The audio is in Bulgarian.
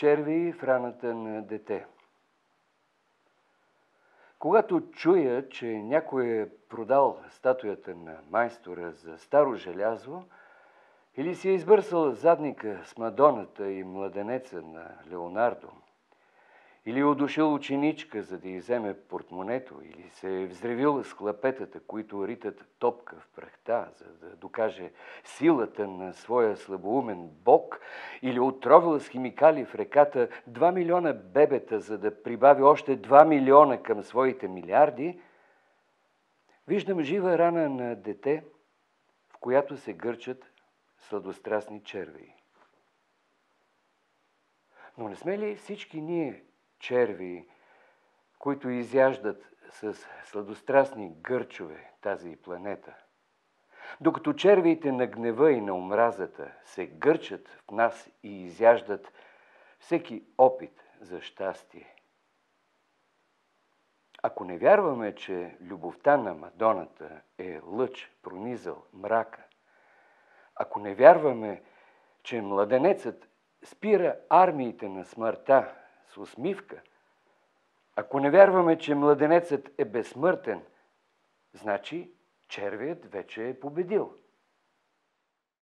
Червеи в раната на дете. Когато чуя, че някой е продал статуята на майстора за старо желязо или си е избърсал задника с Мадоната и младенеца на Леонардо, или удушил ученичка, за да й вземе портмонето, или се е взревил с хлапетата, които ритат топка в прахта, за да докаже силата на своя слабоумен бог, или отровил с химикали в реката 2 милиона бебета, за да прибави още 2 милиона към своите милиарди, виждам жива рана на дете, в която се гърчат сладострастни червеи. Но не сме ли всички ние червеи, които изяждат с сладострастни гърчове тази планета? Докато червеите на гнева и на омразата се гърчат в нас и изяждат всеки опит за щастие. Ако не вярваме, че любовта на Мадоната е лъч, пронизал мрака, ако не вярваме, че младенецът спира армиите на смъртта с усмивка, ако не вярваме, че младенецът е безсмъртен, значи червеят вече е победил.